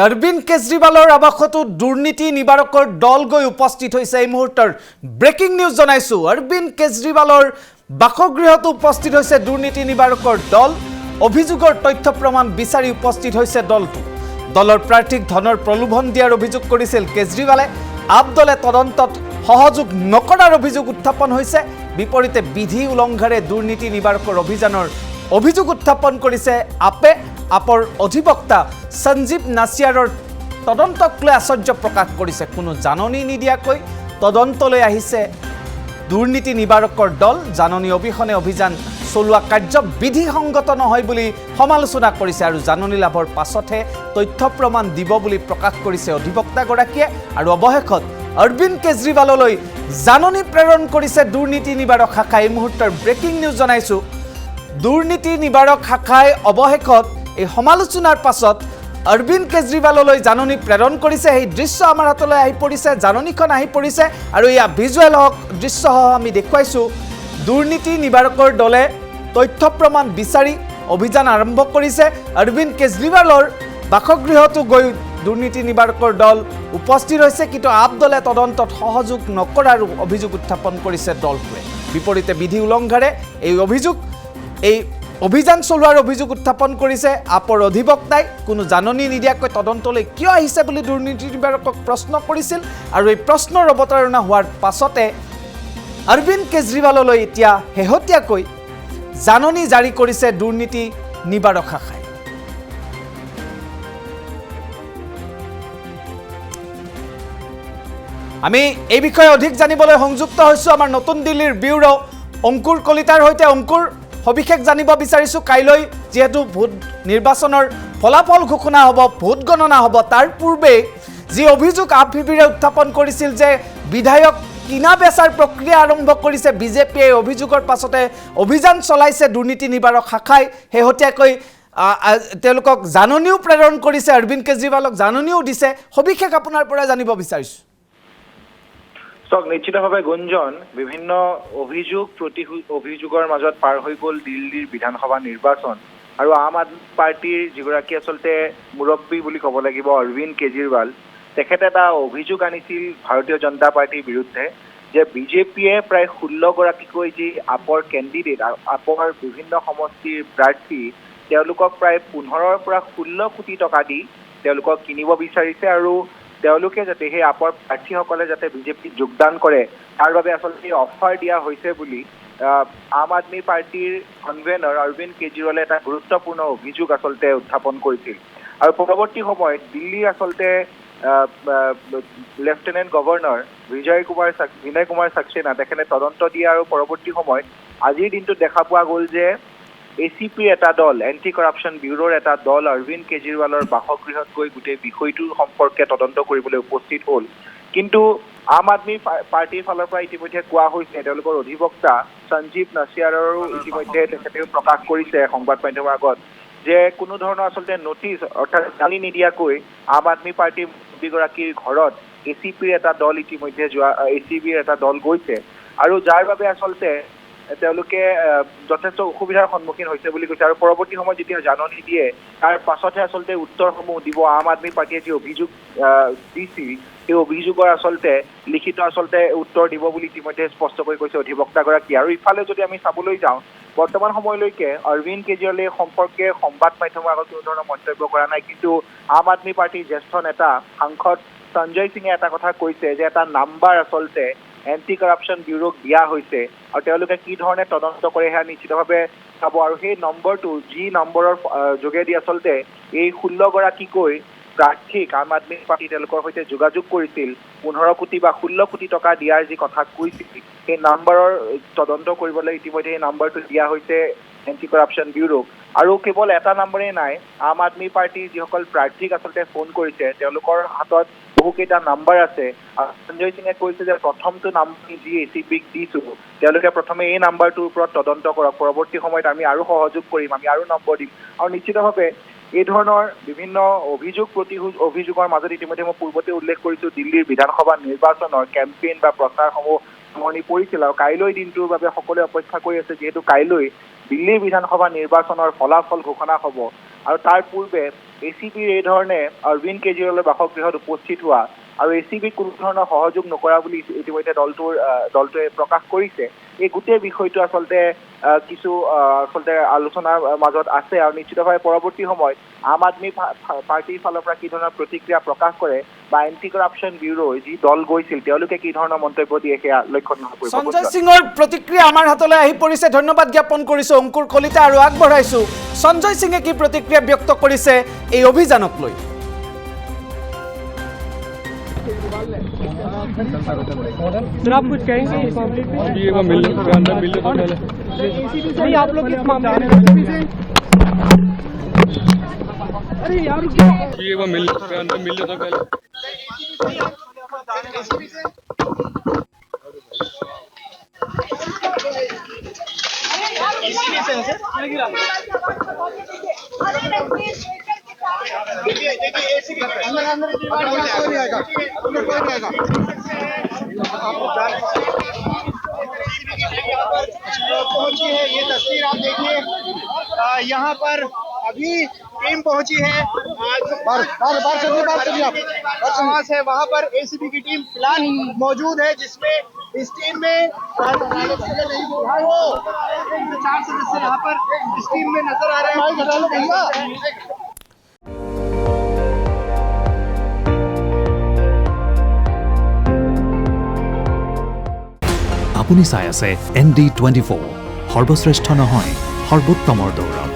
অৰবিন্দ কেজৰিৱালৰ আবাসতো দুৰ্নীতি নিবাৰকৰ দল গৈ উপস্থিত হৈছে। এই মুহূৰ্তৰ ব্ৰেকিং নিউজ জনাইছো। অৰবিন্দ কেজৰিৱালৰ বাসগৃহত উপস্থিত হৈছে দুৰ্নীতি নিবাৰকৰ দল। অভিযোগৰ তথ্য প্ৰমাণ বিচাৰি উপস্থিত হৈছে দলটো। দলৰ প্ৰাৰ্থীক ধনৰ প্ৰলোভন দিয়াৰ অভিযোগ কৰিছিল কেজৰিৱালে। আপ দলে তদন্তত সহযোগ নকৰাৰ অভিযোগ উত্থাপন হৈছে। বিপৰীতে বিধি উলংঘাৰে দুৰ্নীতি নিবাৰকৰ অভিযানৰ অভিযোগ উত্থাপন কৰিছে আপে। আপৰ অধিবক্তা সঞ্জীৱ নাছিয়াৰৰ তদন্তক লৈ আশ্চৰ্য প্ৰকাশ কৰিছে। কোনো জাননী নিদিয়াকৈ তদন্তলৈ আহিছে দুৰ্নীতি নিবাৰকৰ দল। জাননী অবিহনে অভিযান চলোৱা কাৰ্য বিধিসংগত নহয় বুলি সমালোচনা কৰিছে আৰু জাননী লাভৰ পাছতহে তথ্য প্ৰমাণ দিব বুলি প্ৰকাশ কৰিছে অধিবক্তাগৰাকীয়ে। আৰু অৱশেষত অৰবিন্দ কেজৰিৱাললৈ জাননী প্ৰেৰণ কৰিছে দুৰ্নীতি নিবাৰক শাখাই। এই মুহূৰ্তৰ ব্ৰেকিং নিউজ জনাইছো। দুৰ্নীতি নিবাৰক শাখাই অৱশেষত এই সমালোচনাৰ পাছত অৰবিন্দ কেজৰিৱাললৈ জাননী প্ৰেৰণ কৰিছে। সেই দৃশ্য আমাৰ হাতলৈ আহি পৰিছে, জাননীখন আহি পৰিছে আৰু এয়া ভিজুৱেল হওক দৃশ্যসহ আমি দেখুৱাইছোঁ। দুৰ্নীতি নিবাৰকৰ দলে তথ্য প্ৰমাণ বিচাৰি অভিযান আৰম্ভ কৰিছে। অৰবিন্দ কেজৰিৱালৰ বাসগৃহতো গৈ দুৰ্নীতি নিবাৰকৰ দল উপস্থিত হৈছে, কিন্তু আপ দলে তদন্তত সহযোগ নকৰাৰ অভিযোগ উত্থাপন কৰিছে দলটোৱে। বিপৰীতে বিধি উলংঘাৰে এই অভিযান চলোৱাৰ অভিযোগ উত্থাপন কৰিছে আপৰ অধিবক্তাই। কোনো জাননী নিদিয়াকৈ তদন্তলৈ কিয় আহিছে বুলি দুৰ্নীতি নিবাৰকক প্ৰশ্ন কৰিছিল আৰু এই প্ৰশ্নৰ অৱতাৰণা হোৱাৰ পাছতে অৰবিন্দ কেজৰিৱাললৈ এতিয়া শেহতীয়াকৈ জাননী জাৰি কৰিছে দুৰ্নীতি নিবাৰক শাখাই। আমি এই বিষয়ে অধিক জানিবলৈ সংযুক্ত হৈছোঁ আমাৰ নতুন দিল্লীৰ ব্যুৰ অংকুৰ কলিতাৰ সৈতে। অংকুৰ, সবিশেষ জানিব বিচাৰিছোঁ। কাইলৈ যিহেতু ভোট নিৰ্বাচনৰ ফলাফল ঘোষণা হ'ব, ভোট গণনা হ'ব, তাৰ পূৰ্বে যি অভিযোগ আপ শিবিৰে উত্থাপন কৰিছিল যে বিধায়ক কিনা বেচাৰ প্ৰক্ৰিয়া আৰম্ভ কৰিছে বিজেপিয়ে, অভিযোগৰ পাছতে অভিযান চলাইছে দুৰ্নীতি নিবাৰক শাখাই। শেহতীয়াকৈ তেওঁলোকক জাননীও প্ৰেৰণ কৰিছে, অৰবিন্দ কেজৰিৱালক জাননীও দিছে। সবিশেষ আপোনাৰ পৰা জানিব বিচাৰিছোঁ। নিশ্চিতভাৱে গুঞ্জন, বিভিন্ন অভিযোগৰ মাজত পাৰ হৈ গ'ল দিল্লীৰ বিধানসভা নিৰ্বাচন আৰু আম আদমি পাৰ্টিৰ যিগৰাকী আচলতে মুৰব্বী বুলি ক'ব লাগিব অৰবিন্দ কেজৰিৱাল, তেখেতে এটা অভিযোগ আনিছিল ভাৰতীয় জনতা পাৰ্টিৰ বিৰুদ্ধে যে বিজেপিয়ে প্ৰায় 16 গৰাকীকৈ যি আপৰ কেণ্ডিডেট, আপৰ বিভিন্ন সমষ্টিৰ প্ৰাৰ্থী, তেওঁলোকক প্ৰায় 15 পৰা 16 কোটি টকা দি তেওঁলোকক কিনিব বিচাৰিছে আৰু তেওঁলোকে যাতে সেই আপৰ প্ৰাৰ্থীসকলে যাতে বিজেপিত যোগদান কৰে তাৰ বাবে আচলতে অফাৰ দিয়া হৈছে বুলি আম আদমি পাৰ্টিৰ কনভেনৰ অৰবিন্দ কেজৰিৱালে এটা গুৰুত্বপূৰ্ণ অভিযোগ আচলতে উত্থাপন কৰিছিল। আৰু পৰৱৰ্তী সময়ত দিল্লীৰ আচলতে লেফটেনেণ্ট গভৰ্ণৰ বিনয় কুমাৰ সাক্সেনা তেখেতে তদন্ত দিয়ে আৰু পৰৱৰ্তী সময়ত আজিৰ দিনটোত দেখা পোৱা গ'ল যে ACPৰ এটা দল, এণ্টি কৰাপশ্যন ব্যুৰোৰ এটা দল অৰবিন্দ কেজৰিৱালৰ বাসগৃহত গৈ গোটেই বিষয়টোৰ সম্পৰ্কে তদন্ত কৰিবলৈ উপস্থিত হ'ল। কিন্তু আম আদমি পাৰ্টিৰ ফালৰ পৰা ইতিমধ্যে কোৱা হৈছে, তেওঁলোকৰ অধিবক্তা সঞ্জীৱ নাছিয়াৰৰো ইতিমধ্যে তেখেতেও প্ৰকাশ কৰিছে সংবাদ মাধ্যমৰ আগত যে কোনো ধৰণৰ আচলতে নটিচ অৰ্থাৎ জাননী নিদিয়াকৈ আম আদমি পাৰ্টিৰ মন্ত্ৰীগৰাকীৰ ঘৰত ACPৰ এটা দল ইতিমধ্যে ACBৰ এটা দল গৈছে আৰু যাৰ বাবে আচলতে তেওঁলোকে যথেষ্ট অসুবিধাৰ সন্মুখীন হৈছে বুলি কৈছে। আৰু পৰৱৰ্তী সময়ত যেতিয়া জাননী দিয়ে তাৰ পাছতহে আচলতে উত্তৰসমূহ দিব। আম আদমি পাৰ্টিয়ে যি অভিযোগ দিছিল সেই অভিযোগৰ আচলতে লিখিত আচলতে উত্তৰ দিব বুলি ইতিমধ্যে স্পষ্টকৈ কৈছে অধিবক্তাগৰাকী। আৰু ইফালে যদি আমি চাবলৈ যাওঁ, বৰ্তমান সময়লৈকে অৰবিন্দ কেজৰিৱালে সম্পৰ্কে সংবাদ মাধ্যমৰ আগত কোনো ধৰণৰ মন্তব্য কৰা নাই, কিন্তু আম আদমি পাৰ্টিৰ জ্যেষ্ঠ নেতা সাংসদ সঞ্জয় সিঙে এটা কথা কৈছে যে এটা নাম্বাৰ আচলতে এণ্টি কৰাপশ্যন ব্যুৰোক দিয়া হৈছে আৰু তেওঁলোকে কি ধৰণে তদন্ত কৰে সেয়া নিশ্চিতভাৱে চাব। আৰু সেই নম্বৰটো, যি নম্বৰৰ যোগেদি আচলতে এই 16 গৰাকীকৈ প্ৰাৰ্থীক আম আদমি পাৰ্টি তেওঁলোকৰ সৈতে যোগাযোগ কৰিছিল, 15 কোটি বা 16 কোটি টকা দিয়াৰ যি কথা কৈছিল, সেই নম্বৰৰ তদন্ত কৰিবলৈ ইতিমধ্যে এই নম্বৰটো দিয়া হৈছে এণ্টি কৰাপশ্যন ব্যুৰোক। আৰু কেৱল এটা নম্বৰেই নাই, আম আদমি পাৰ্টিৰ যিসকল প্ৰাৰ্থীক আচলতে ফোন কৰিছে তেওঁলোকৰ হাতত বহুকেইটা নাম্বাৰ আছে। সঞ্জয় সিঙে কৈছে যে প্ৰথমটো নাম্বাৰ যি ACBক দিছোঁ তেওঁলোকে প্ৰথমে এই নাম্বাৰটোৰ ওপৰত তদন্ত কৰক, পৰৱৰ্তী সময়ত আমি আৰু সহযোগ কৰিম, আমি আৰু নম্বৰ দিম। আৰু নিশ্চিতভাৱে এই ধৰণৰ বিভিন্ন অভিযোগৰ মাজত ইতিমধ্যে মই পূৰ্বতে উল্লেখ কৰিছোঁ দিল্লীৰ বিধানসভা নিৰ্বাচনৰ কেম্পেইন বা প্ৰচাৰসমূহ সামৰণি পৰিছিল আৰু কাইলৈ দিনটোৰ বাবে সকলোৱে অপেক্ষা কৰি আছে, যিহেতু কাইলৈ দিল্লীৰ বিধানসভা নিৰ্বাচনৰ ফলাফল ঘোষণা হ'ব আৰু তাৰ পূৰ্বে ACPৰ এই ধৰণে অৰবিন্দ কেজৰিৱালৰ বাসগৃহত উপস্থিত হোৱা আৰু ACPক কোনো ধৰণৰ সহযোগ নকৰা বুলি ইতিমধ্যে দলটোৱে প্ৰকাশ কৰিছে। এই গোটেই বিষয়টো আচলতে কিছু আলোচনাৰ মাজত আছে আৰু নিশ্চিতভাৱে পৰৱৰ্তী সময়ত আম আদমি পাৰ্টিৰ ফালৰ পৰা কি ধৰণৰ প্ৰতিক্ৰিয়া প্ৰকাশ কৰে বা এণ্টি কৰাপশ্যন ব্যুৰোৰ যি দল গৈছিল তেওঁলোকে কি ধৰণৰ মন্তব্য দিয়ে সেয়া লক্ষ্য কৰিব। সঞ্জয় সিঙৰ প্ৰতিক্ৰিয়া আমাৰ হাতলৈ আহি পৰিছে, ধন্যবাদ জ্ঞাপন কৰিছোঁ অংকুৰ কলিতা আৰু আগবঢ়াইছোঁ সঞ্জয় সিঙে কি প্ৰতিক্ৰিয়া ব্যক্ত কৰিছে এই অভিযানক লৈ। सर आप कुछ कहेंगे इस मामले पे? ये वो मिल अंदर मिल तो पहले नहीं आप लोग किस मामले में? अरे यार ये वो मिल अंदर मिल तो पहले पहुंची है, ये तस्वीर आप देखिए। यहाँ पर अभी टीम पहुंची है। आवास है वहाँ पर ACP की टीम फिलहाल मौजूद है, जिसमें इस टीम में 4 सदस्य यहाँ पर इस टीम में नजर आ रहे हैं। আপুনি চাই আছে ND24 সৰ্বশ্ৰেষ্ঠ নহয় সৰ্বোত্তমৰ দৌৰত।